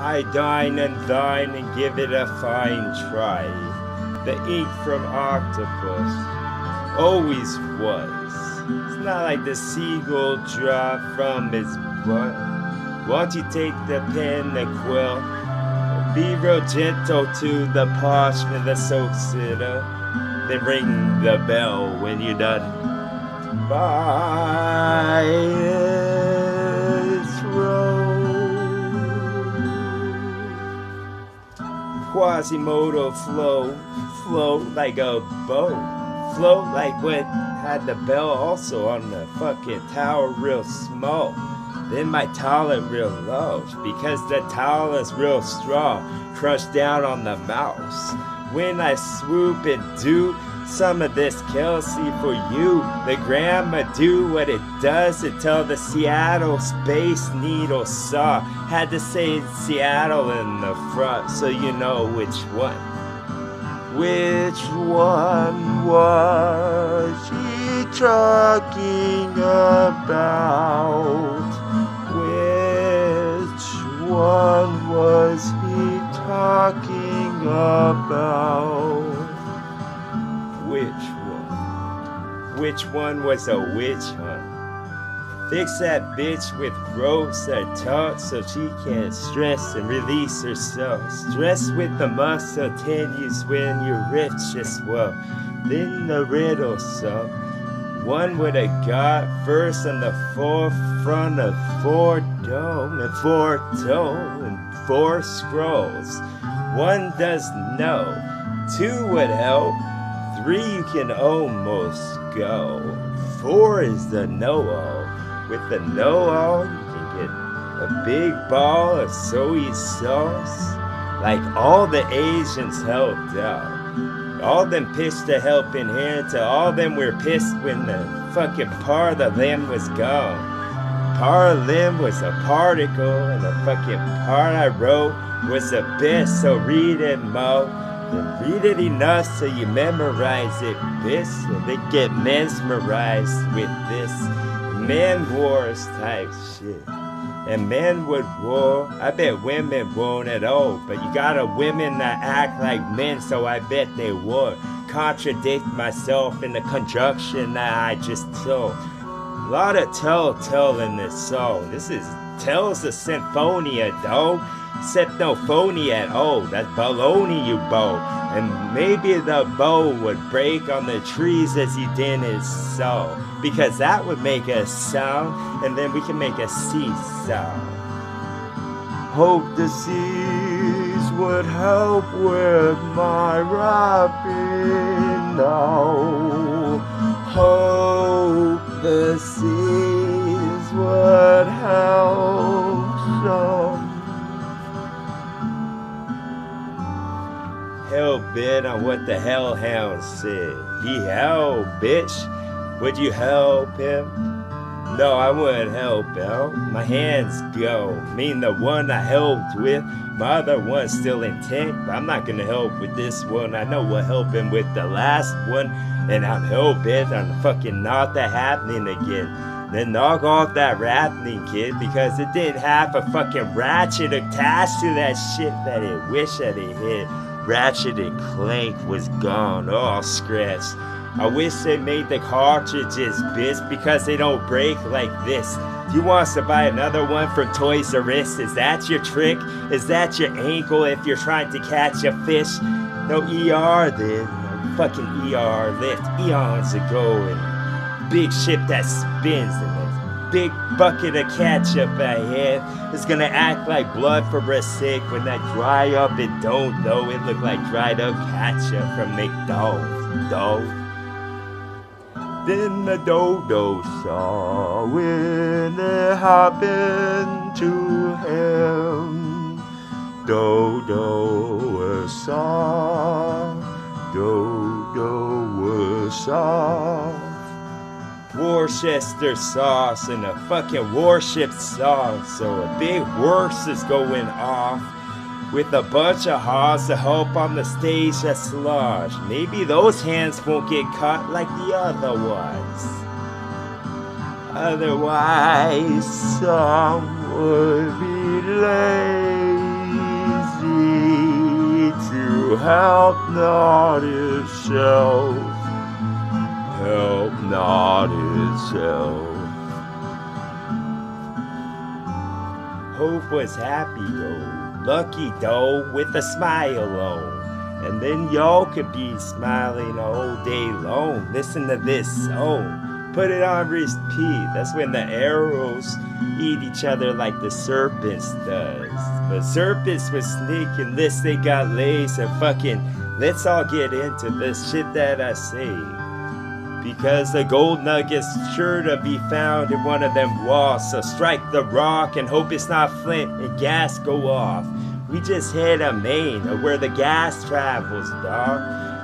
I dine and dine and give it a fine try. The ink from octopus always was. It's not like the seagull drop from its butt. Won't you take the pen, the quill? Be real gentle to the parchment that soaks it up. Then ring the bell when you're done. By its road. Quasimodo float like a boat. Float like what had the bell also on the fucking tower real small. Then my talent real low, because the towel is real strong, crushed down on the mouse. When I swoop and do some of this Kelsey for you, the grandma do what it does until the Seattle Space Needle saw. Had to say Seattle in the front so you know which one. Which one was she talking about? Which one was he talking about? Which one? Which one was a witch hunt? Fix that bitch with ropes that taut so she can't stress and release herself. Stress with the muscle continues when you're rich as well. Then the riddle sub. One would have got first on the forefront of 4 dome and 4 dome and 4 scrolls. 1 does know, 2 would help, 3 you can almost go. 4 is the know-all. With the know-all, you can get a big ball of soy sauce. Like all the Asians helped out. All them pitched a helping hand to all them were pissed when the fucking part of the limb was gone. Part of the limb was a particle and the fucking part I wrote was the best, so read it, Mo. Then read it enough so you memorize it, bitch. So they get mesmerized with this man wars type shit. And men would war, I bet women won't at all. But you got a women that act like men, so I bet they would. Contradict myself in the conjunction that I just told. A lot of tell in this song. This is tells a symphonia, though. Except no phony at all. That's baloney, you bow. And maybe the bow would break on the trees as you didn't sow. Because that would make a sound, and then we can make a C sound. Hope the seas would help with my rapping now. Hope the seas would help some. Hell bent on what the hellhound said. He held, bitch. Would you help him? No, I wouldn't help out. My hands go. Mean the one I helped with. My other one's still intact, but I'm not gonna help with this one. I know what helping with the last one, and I'm hell-bent on fucking not that happening again. Then knock off that rapping, kid, because it didn't have a fucking ratchet attached to that shit that it wished that it hit. Ratchet and Clank was gone, all scratched. I wish they made the cartridges, bitch, because they don't break like this. You want us to buy another one from Toys R Us? Is that your trick? Is that your ankle if you're trying to catch a fish? No ER then. No fucking ER lift eons ago and big ship that spins and this big bucket of ketchup I had is gonna act like blood for a sick when that dry up it don't though. It look like dried up ketchup from McDonald's, though. Then the dodo saw when it happened to him. Dodo saw, Dodo saw. Worcester sauce and a fucking warship sauce, so a big works is going off. With a bunch of haws to help on the stage that's large. Maybe those hands won't get caught like the other ones. Otherwise, some would be late. help not itself, help not itself. Hope was happy though, lucky though, with a smile on. And then y'all could be smiling all day long. Listen to this song, put it on repeat. That's when the arrows eat each other like the serpents does. But serpents was sneaking this, they got lace and fucking, let's all get into this shit that I say. Because the gold nugget's sure to be found in one of them walls. So strike the rock and hope it's not flint and gas go off. We just hit a main of where the gas travels, dawg.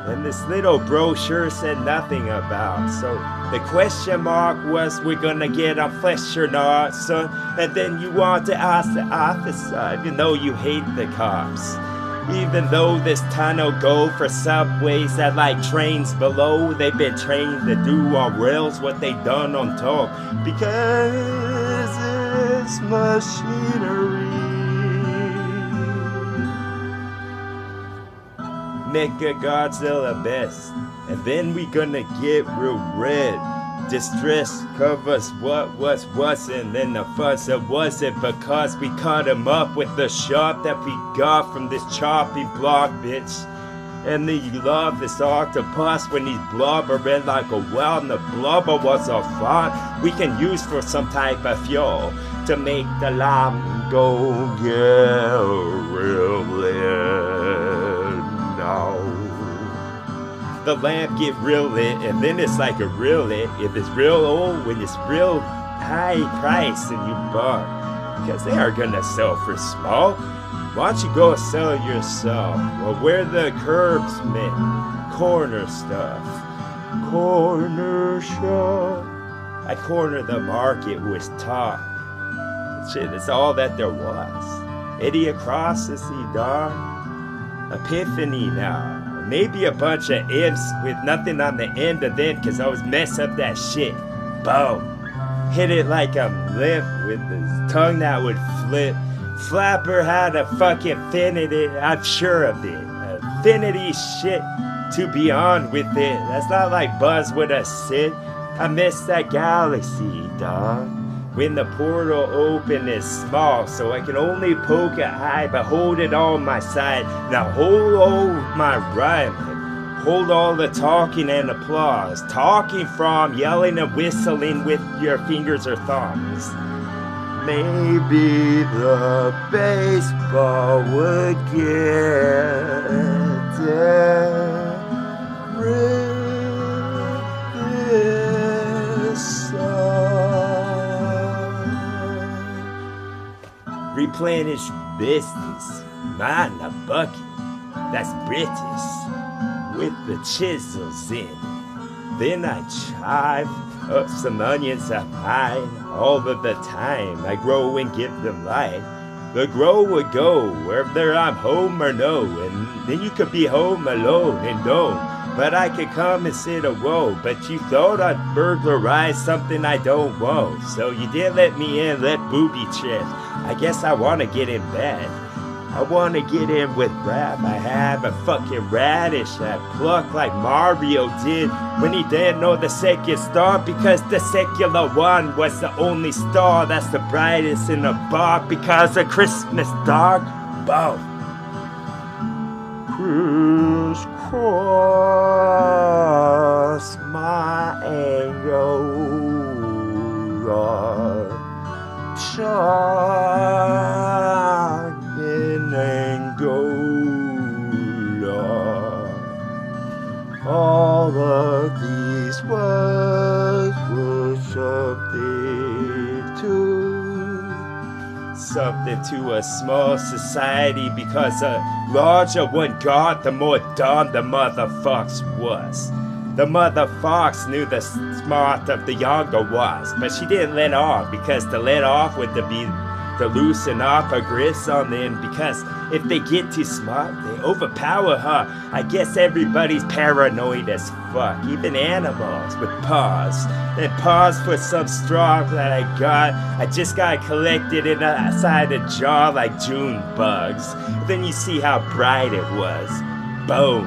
And this little brochure said nothing about. So the question mark was, we're gonna get on flesh or not, son. And then you want to ask the officer, even though you hate the cops. Even though this tunnel go for subways that like trains below, they've been trained to do on rails what they done on top. Because it's machinery. Mecha Godzilla best. And then we gonna get real red. Distress covers what wasn't, and the fuss that wasn't, because we cut him up with the shot that we got from this choppy block, bitch. And then you love this octopus when he's blubbering like a well, and the blubber was a fun we can use for some type of fuel to make the lamb go get real lit now. The lamp get real lit, and then it's like a real lit if it's real old, when it's real high price and you bought, because they are gonna sell for small. Why don't you go sell yourself? Well, where the curbs met, corner stuff, corner shop. I corner the market was talk. Shit, it's all that there was. Idiocracy, dog. Epiphany now. Maybe a bunch of imps with nothing on the end of them, cause I always mess up that shit. Boom. Hit it like I'm limp with his tongue that would flip. Flapper had a fucking infinity, I'm sure of it. Infinity shit to be on with it. That's not like Buzz with a sit. I miss that galaxy, dog. When the portal open is small, so I can only poke it high, but hold it on my side. Now hold all my rhyme, hold all the talking and applause. Talking from yelling and whistling with your fingers or thumbs. Maybe the baseball would get rid this song. Replenish business, mind a bucket, that's British, with the chisels in. Then I chive up some onions of mine, all of the time I grow and give them life. The grow would go whether I'm home or no, and then you could be home alone and don't. But I could come and sit a row, but you thought I'd burglarize something I don't want. So you did let me in, let booby trip. I guess I wanna get in bed. I wanna get in with rap. I have a fucking radish that pluck like Mario did when he didn't know the second star, because the secular one was the only star that's the brightest in the bar, because of Christmas, dog. Both. Crisscross my Angola, shining Angola. All of these words were something to a small society, because a larger one got, the more dumb the motherfucks was. The motherfucks knew the smart of the younger was, but she didn't let off, because to let off would be to loosen up her grits on them, because if they get too smart, they overpower her. I guess everybody's paranoid as fuck, even animals with paws. And paws for some straw that I just got collected inside a jar like June bugs. Then you see how bright it was. Boom.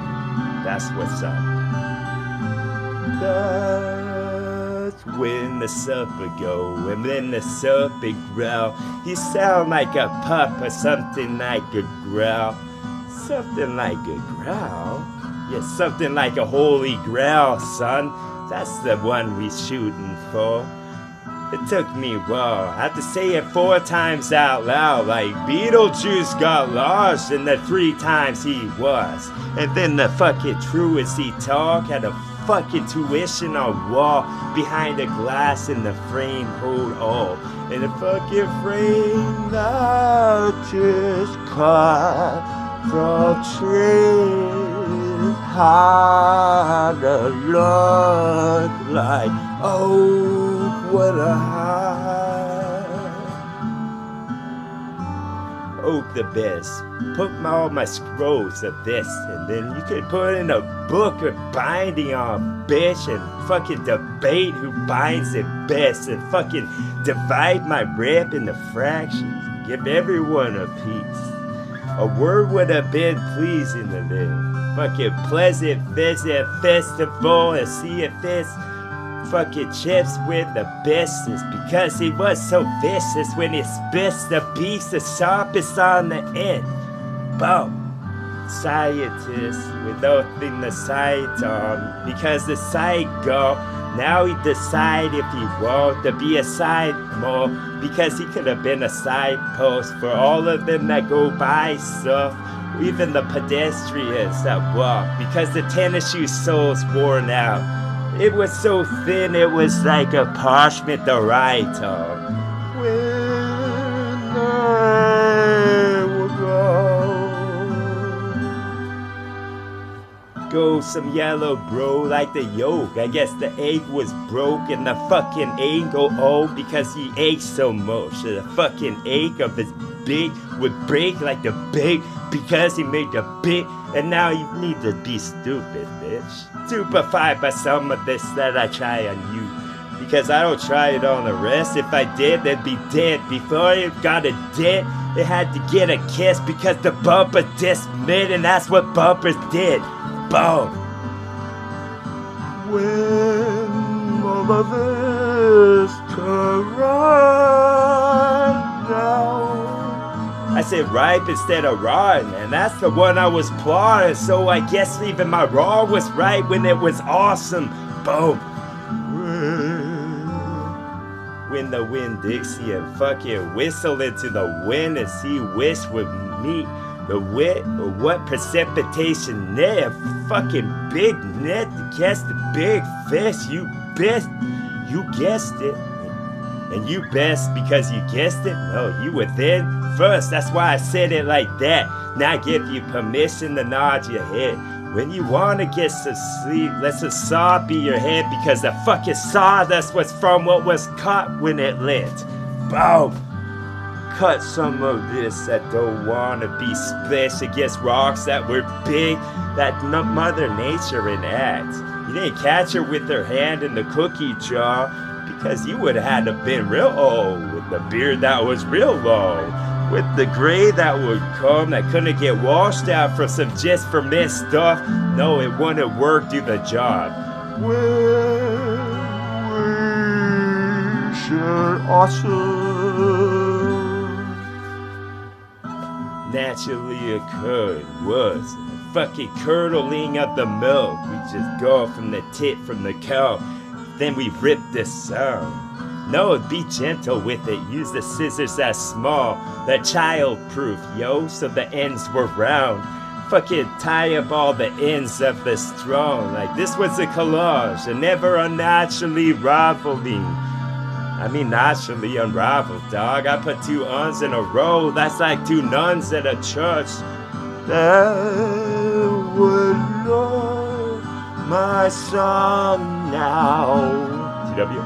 That's what's up. That's when the supper go, and then the supper growl. You sound like a pup or something like a growl. Something like a growl? Yeah, something like a holy grail, son. That's the one we shooting for. It took me a while. I had to say it 4 times out loud, like Beetlejuice got lost and the 3 times he was. And then the fucking truancy talk had a fucking tuition on wall behind the glass in the frame hold all. And the fucking frame that just caught from trees had to look like, oh, what a high. Oak the best. Put all my scrolls of this, and then you could put in a book or binding on bitch and fucking debate who binds it best and fucking divide my rep into fractions. Give everyone a piece. A word would have been pleasing to them. Fucking pleasant visit festival and see if this fucking chips with the bestest, because he was so vicious when he spits the piece the sharpest on the end. Boom. Scientist with nothing to cite on, because the side go. Now he decide if he want to be a side more, because he could have been a side post for all of them that go by stuff, even the pedestrians that walk, because the tennis shoe sole's worn out. It was so thin, it was like a parchment to write on. When I will go some yellow bro like the yolk. I guess the egg was broke and the fucking egg go old because he ate so much. The fucking egg of his big would break like the big because he made the big, and now you need to be stupid, bitch. Stupefied by some of this that I try on you, because I don't try it on the rest. If I did, they'd be dead. Before it got a dent, it had to get a kiss because the bumper dismissed, and that's what bumpers did. Boom. When all of this to run now. I said ripe instead of rotten, and that's the one I was plotting, so I guess even my raw was right when it was awesome. Boom. When the wind Dixie and fucking whistle into the wind and see wish would meet the wit or what precipitation net, a fucking big net to catch the big fish. You guessed it. And you best because you guessed it? No, you were there first. That's why I said it like that. Now I give you permission to nod your head. When you want to get some sleep, let the saw be your head, because the fucking sawdust was from what was caught when it lit. Boom. Cut some of this that don't want to be splashed against rocks that were big, that Mother Nature enacts. You didn't catch her with her hand in the cookie jar, because you would have had to been real old, with the beard that was real long, with the gray that would come that couldn't get washed out from some just for missed stuff. No, it wouldn't work, do the job. When we should awesome naturally occurred was fucking curdling of the milk. We just go from the tit from the cow. Then we rip this sound. No, be gentle with it. Use the scissors that's small. They're child-proof, yo, so the ends were round. Fucking tie up all the ends of the strong. Like this was a collage, a never unnaturally rivaling. I mean, naturally unraveled, dog. I put 2 uns in a row. That's like 2 nuns at a church. That would know my song now. TW.